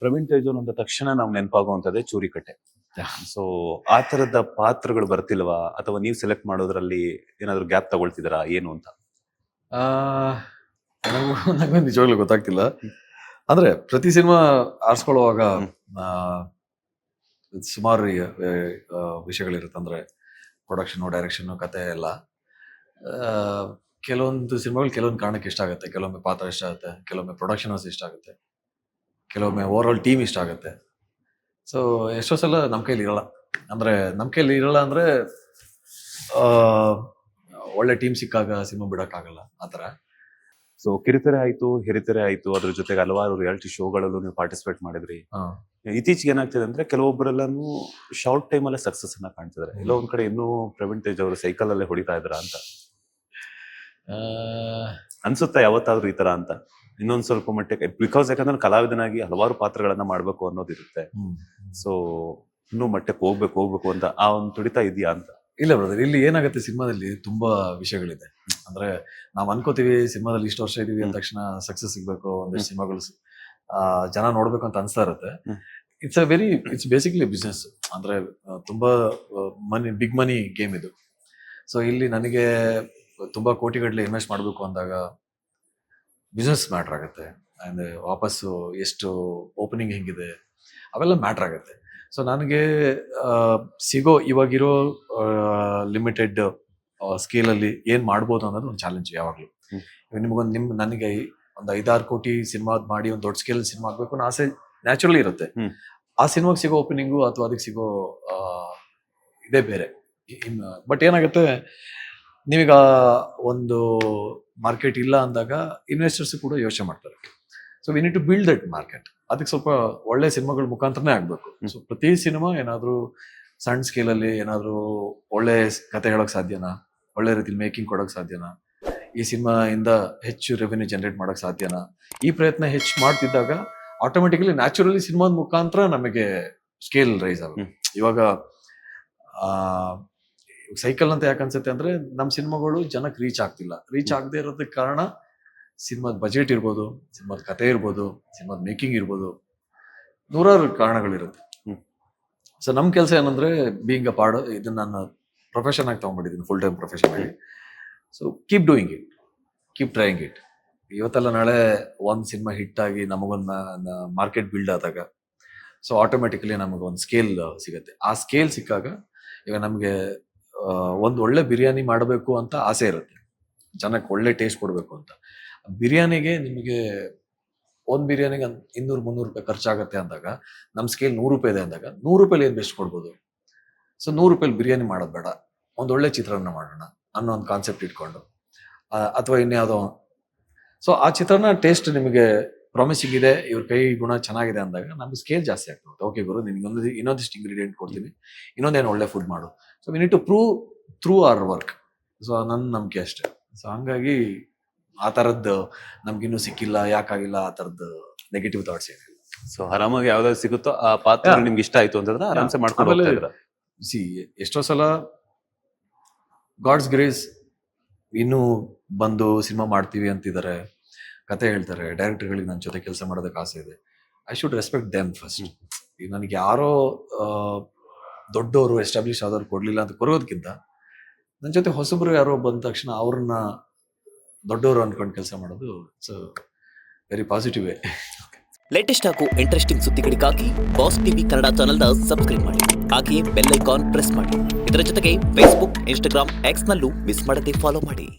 ಪ್ರವೀಣ್ ತೇಜೋನ್ ಅಂದ ತಕ್ಷಣ ನಾವು ನೆನಪಾಗುವಂತದ್ದೇ ಚೂರಿಕಟ್ಟೆ. ಸೊ ಆ ತರದ ಪಾತ್ರಗಳು ಬರ್ತಿಲ್ವಾ, ಅಥವಾ ನೀವು ಸೆಲೆಕ್ಟ್ ಮಾಡೋದ್ರಲ್ಲಿ ಏನಾದ್ರು ಗ್ಯಾಪ್ ತಗೊಳ್ತಿದ್ದೀರಾ ಏನು ಅಂತ? ಆ, ನನಗೂ ನಿಜವಾಗ್ಲೂ ಗೊತ್ತಾಗ್ತಿಲ್ಲ. ಅಂದ್ರೆ ಪ್ರತಿ ಸಿನಿಮಾ ಆರಿಸ್ಕೊಳ್ಳುವಾಗ ಸುಮಾರು ವಿಷಯಗಳಿರುತ್ತೆ. ಅಂದ್ರೆ ಪ್ರೊಡಕ್ಷನ್, ಡೈರೆಕ್ಷನ್, ಕತೆ ಎಲ್ಲ. ಕೆಲವೊಂದು ಸಿನಿಮಾಗಳು ಕೆಲವೊಂದು ಕಾರಣಕ್ಕೆ ಇಷ್ಟ ಆಗುತ್ತೆ, ಕೆಲವೊಮ್ಮೆ ಪಾತ್ರ ಇಷ್ಟ ಆಗುತ್ತೆ, ಕೆಲವೊಮ್ಮೆ ಪ್ರೊಡಕ್ಷನ್ ಹೌಸ್ ಇಷ್ಟ ಆಗುತ್ತೆ, ಕೆಲವೊಮ್ಮೆ ಓವರ್ ಆಲ್ ಟೀಮ್ ಇಷ್ಟ ಆಗುತ್ತೆ. ಸೊ ಎಷ್ಟೋ ಸಲ ನಮ್ಮ ಕೈಲಿ ಇರಲ್ಲ. ಅಂದ್ರೆ ನಮ್ಮ ಕೈಲಿ ಇರಲ್ಲ ಅಂದ್ರೆ ಒಳ್ಳೆ ಟೀಮ್ ಸಿಕ್ಕಾಗ ಸಿನಿಮಾ ಬಿಡಕ್ಕಾಗಲ್ಲ ಆ ಥರ. ಸೊ ಕಿರಿತೆರೆ ಆಯ್ತು, ಹಿರಿತೆರೆ ಆಯ್ತು, ಅದ್ರ ಜೊತೆಗೆ ಹಲವಾರು ರಿಯಾಲಿಟಿ ಶೋಗಳಲ್ಲೂ ನೀವು ಪಾರ್ಟಿಸಿಪೇಟ್ ಮಾಡಿದ್ರಿ. ಇತ್ತೀಚೆಗೆ ಏನಾಗ್ತಿದೆ ಅಂದ್ರೆ ಕೆಲವೊಬ್ಬರೆಲ್ಲಾನು ಶಾರ್ಟ್ ಟೈಮ್ ಅಲ್ಲೇ ಸಕ್ಸಸ್ ಅನ್ನ ಕಾಣ್ತಿದ್ದಾರೆ. ಎಲ್ಲೋ ಒಂದ್ ಕಡೆ ಇನ್ನೂ ಪ್ರವೀಣ್ ತೇಜ್ ಅವರು ಸೈಕಲ್ ಅಲ್ಲೇ ಹೊಡಿತಾ ಇದ್ರ ಅಂತ ಅನ್ಸುತ್ತಾ ಯಾವತ್ತಾದ್ರೂ ಈ ತರ ಅಂತ? ಇನ್ನೊಂದ್ ಸ್ವಲ್ಪ ಮಟ್ಟಿಗೆ ಬಿಕಾಸ್ ಯಾಕಂದ್ರೆ ಕಲಾವಿದನಾಗಿ ಹಲವಾರು ಪಾತ್ರಗಳನ್ನ ಮಾಡ್ಬೇಕು ಅನ್ನೋದಿರುತ್ತೆ. ಸೊ ಇನ್ನೂ ಮಟ್ಟಕ್ಕೆ ಹೋಗ್ಬೇಕು ಅಂತ ಆ ಒಂದು ತುಡಿತಾ ಇದೆಯಾ ಅಂತ? ಇಲ್ಲ ಬ್ರದರ್, ಇಲ್ಲಿ ಏನಾಗುತ್ತೆ, ಸಿನಿಮಾದಲ್ಲಿ ತುಂಬಾ ವಿಷಯಗಳಿದೆ. ಅಂದ್ರೆ ನಾವ್ ಅನ್ಕೋತೀವಿ ಸಿನಿಮಾದಲ್ಲಿ ಇಷ್ಟು ವರ್ಷ ಇದೀವಿ ಅಂದ ತಕ್ಷಣ ಸಕ್ಸಸ್ ಸಿಗ್ಬೇಕು, ಒಂದಿಷ್ಟು ಸಿನಿಮಾಗಳು ಜನ ನೋಡ್ಬೇಕು ಅಂತ ಅನ್ಸ್ತಾ ಇರುತ್ತೆ. It's basically business. ಅಂದ್ರೆ ತುಂಬಾ ಬಿಗ್ ಮನಿ ಗೇಮ್ ಇದು. ಸೊ ಇಲ್ಲಿ ನನಗೆ ತುಂಬಾ ಕೋಟಿಗಟ್ಟಲೆ ಇನ್ವೆಸ್ಟ್ ಮಾಡ್ಬೇಕು ಅಂದಾಗ ಬಿಸ್ನೆಸ್ ಮ್ಯಾಟರ್ ಆಗುತ್ತೆ. ಅಂಡ್ ವಾಪಸ್ಸು ಎಷ್ಟು ಓಪನಿಂಗ್ ಹೆಂಗಿದೆ ಅವೆಲ್ಲ ಮ್ಯಾಟರ್ ಆಗುತ್ತೆ. ಸೊ ನನಗೆ ಸಿಗೋ ಇವಾಗಿರೋ ಲಿಮಿಟೆಡ್ ಸ್ಕೇಲಲ್ಲಿ ಏನ್ ಮಾಡ್ಬೋದು ಅನ್ನೋದು ಒಂದು ಚಾಲೆಂಜ್ ಯಾವಾಗಲೂ. ನನಗೆ ಒಂದು 5-6 ಕೋಟಿ ಸಿನಿಮಾ ಮಾಡಿ ಒಂದು ದೊಡ್ಡ ಸ್ಕೇಲ್ ಸಿನಿಮಾ ಆಗ್ಬೇಕು ಅನ್ನೋ ಆಸೆ ನ್ಯಾಚುರಲಿ ಇರುತ್ತೆ. ಆ ಸಿನಿಮಾಗೆ ಸಿಗೋ ಓಪನಿಂಗು ಅಥವಾ ಅದಕ್ಕೆ ಸಿಗೋ ಇದೇ ಬೇರೆ. ಬಟ್ ಏನಾಗುತ್ತೆ, ನೀವೀಗ ಒಂದು ಮಾರ್ಕೆಟ್ ಇಲ್ಲ ಅಂದಾಗ ಇನ್ವೆಸ್ಟರ್ಸ್ ಕೂಡ ಯೋಚನೆ ಮಾಡ್ತಾರೆ. So we need to build that market. ಅದಕ್ಕೆ ಸ್ವಲ್ಪ ಒಳ್ಳೆ ಸಿನಿಮಾಗಳ ಮುಖಾಂತರನೇ ಆಗ್ಬೇಕು. ಸೊ ಪ್ರತಿ ಸಿನಿಮಾ ಏನಾದ್ರು ಸಣ್ಣ ಸ್ಕೇಲಲ್ಲಿ ಏನಾದ್ರು ಒಳ್ಳೆ ಕತೆ ಹೇಳಕ್ ಸಾಧ್ಯನಾ, ಒಳ್ಳೆ ರೀತಿಲಿ ಮೇಕಿಂಗ್ ಕೊಡಕ್ ಸಾಧ್ಯನಾ, ಈ ಸಿನಿಮಾ ಇಂದ ಹೆಚ್ಚು ರೆವೆನ್ಯೂ ಜನರೇಟ್ ಮಾಡಕ್ ಸಾಧ್ಯನಾ, ಈ ಪ್ರಯತ್ನ ಹೆಚ್ಚು ಮಾಡ್ತಿದ್ದಾಗ ಆಟೋಮೆಟಿಕಲಿ ನ್ಯಾಚುರಲಿ ಸಿನಿಮಾದ ಮುಖಾಂತರ ನಮಗೆ ಸ್ಕೇಲ್ ರೈಸ್ ಆಗುತ್ತೆ. ಇವಾಗ ಸೈಕಲ್ ಅಂತ ಯಾಕೆ ಅನ್ಸುತ್ತೆ ಅಂದ್ರೆ ನಮ್ಮ ಸಿನಿಮಾಗಳು ಜನಕ್ಕೆ ರೀಚ್ ಆಗ್ತಿಲ್ಲ. ರೀಚ್ ಆಗದೆ ಇರೋದಕ್ಕೆ ಕಾರಣ ಸಿನಿಮಾದ ಬಜೆಟ್ ಇರ್ಬೋದು, ಸಿನಿಮಾದ ಕತೆ ಇರ್ಬೋದು, ಸಿನಿಮಾದ ಮೇಕಿಂಗ್ ಇರ್ಬೋದು, ನೂರಾರು ಕಾರಣಗಳಿರುತ್ತೆ. ಸೊ ನಮ್ ಕೆಲಸ ಏನಂದ್ರೆ ಬೀಯಿಂಗ್ ಅ ಪಾರ್ಟ್, ಇದನ್ನ ನಾನು ಪ್ರೊಫೆಷನ್ ಆಗಿ ತಗೊಂಡ್ಬಿಟ್ಟಿದ್ದೀನಿ, ಫುಲ್ ಟೈಮ್ ಪ್ರೊಫೆಷನ್ ಆಗಿ. So keep doing it, keep trying it. ಇವತ್ತೆಲ್ಲ ನಾಳೆ ಒಂದ್ ಸಿನಿಮಾ ಹಿಟ್ ಆಗಿ ನಮಗೊಂದು ಮಾರ್ಕೆಟ್ ಬಿಲ್ಡ್ ಆದಾಗ ಸೊ ಆಟೋಮೆಟಿಕಲಿ ನಮಗೊಂದು ಸ್ಕೇಲ್ ಸಿಗುತ್ತೆ. ಆ ಸ್ಕೇಲ್ ಸಿಕ್ಕಾಗ ಈಗ ನಮ್ಗೆ ಒಂದು ಒಳ್ಳೆ ಬಿರಿಯಾನಿ ಮಾಡಬೇಕು ಅಂತ ಆಸೆ ಇರುತ್ತೆ, ಜನಕ್ಕೆ ಒಳ್ಳೆ ಟೇಸ್ಟ್ ಕೊಡ್ಬೇಕು ಅಂತ. ಬಿರಿಯಾನಿಗೆ ನಿಮಗೆ ಒಂದ್ ಬಿರಿಯಾನಿಗೆ 200-300 ರೂಪಾಯಿ ಖರ್ಚಾಗತ್ತೆ ಅಂದಾಗ, ನಮ್ ಸ್ಕೇಲ್ 100 ರೂಪಾಯಿ ಇದೆ ಅಂದಾಗ 100 ರೂಪಾಯಿ ಏನ್ ಬೆಸ್ಟ್ ಕೊಡ್ಬೋದು. ಸೊ 100 ರೂಪಾಯಿ ಬಿರಿಯಾನಿ ಮಾಡೋದು ಬೇಡ, ಒಂದ್ ಒಳ್ಳೆ ಚಿತ್ರಾನ್ನ ಮಾಡೋಣ ಅನ್ನೋ ಒಂದು ಕಾನ್ಸೆಪ್ಟ್ ಇಟ್ಕೊಂಡು, ಅಥವಾ ಇನ್ಯಾವುದೋ. ಸೊ ಆ ಚಿತ್ರಾನ್ನ ಟೇಸ್ಟ್ ನಿಮಗೆ ಪ್ರಾಮಿಸಿಂಗ್ ಇದೆ, ಇವ್ರ ಕೈ ಗುಣ ಚೆನ್ನಾಗಿದೆ ಅಂದಾಗ ನಮ್ಗೆ ಸ್ಕೇಲ್ ಜಾಸ್ತಿ ಆಗ್ತದೆ. ಓಕೆ ಗುರು, ನಿನ್ಗೆ ಇನ್ನೊಂದಿಷ್ಟು ಇಂಗ್ರೀಡಿಯೆಂಟ್ ಕೊಡ್ತೀನಿ, ಇನ್ನೊಂದೇನು ಒಳ್ಳೆ ಫುಡ್ ಮಾಡು. So we need to prove through our work. So ನನ್ನ ನಂಬಿಕೆ ಅಷ್ಟೇ. ಸೊ ಹಂಗಾಗಿ ಆ ತರದ್ದು ನಮ್ಗಿನ್ನೂ ಸಿಕ್ಕಿಲ್ಲ, ಯಾಕಾಗಿಲ್ಲ, ಆ ತರದ್ದು ನೆಗೆಟಿವ್ ಥಾಟ್ಸ್ ಏನಿಲ್ಲ. ಸೊ ಆರಾಮಾಗಿ ಯಾವ್ದಾದ್ರು ಸಿಗುತ್ತೋ ಆ ಪಾತ್ರ ನಿಮ್ಗೆ ಇಷ್ಟ ಆಯ್ತು ಅಂತಂದ್ರೆ ಆರಾಮ್ಸೆ ಮಾಡ್ಕೊಂಡು ಎಷ್ಟೋ ಸಲ ಗಾಡ್ಸ್ ಗ್ರೇಸ್ ಇನ್ನೂ ಬಂದು ಸಿನಿಮಾ ಮಾಡ್ತೀವಿ ಅಂತಿದ್ದಾರೆ, ಕತೆ ಹೇಳ್ತಾರೆ, ಡೈರೆಕ್ಟರ್ಗಳಿಗೆ ನನ್ನ ಜೊತೆ ಕೆಲಸ ಮಾಡೋದಕ್ಕೆ ಆಸೆ ಇದೆ. I should respect them first. ಈಗ ನನಗೆ ಯಾರೋ ದೊಡ್ಡವರು ಎಸ್ಟಾಬ್ಲಿಷ್ ಆದವ್ರು ಕೊಡ್ಲಿಲ್ಲ ಅಂತ ಕೊರೋದಕ್ಕಿಂತ ನನ್ನ ಜೊತೆ ಹೊಸಬ್ರು ಯಾರೋ ಬಂದ ತಕ್ಷಣ ಅವ್ರನ್ನ ದೊಡ್ಡವರು ಅನ್ಕೊಂಡು ಕೆಲಸ ಮಾಡೋದು it's very positive way. Latest ಹಾಗೂ ಇಂಟ್ರೆಸ್ಟಿಂಗ್ ಸುದ್ದಿಗಳಿಗಾಗಿ ಬಾಸ್ ಟಿವಿ ಕನ್ನಡ ಚಾನೆಲ್ನ ಸಬ್ಸ್ಕ್ರೈಬ್ ಮಾಡಿ, ಹಾಗೆಯೇ ಬೆಲ್ ಐಕಾನ್ ಪ್ರೆಸ್ ಮಾಡಿ. ಇದರ ಜೊತೆಗೆ ಫೇಸ್ಬುಕ್, ಇನ್ಸ್ಟಾಗ್ರಾಮ್, ಎಕ್ಸ್ನಲ್ಲೂ ಮಿಸ್ ಮಾಡದೆ ಫಾಲೋ ಮಾಡಿ.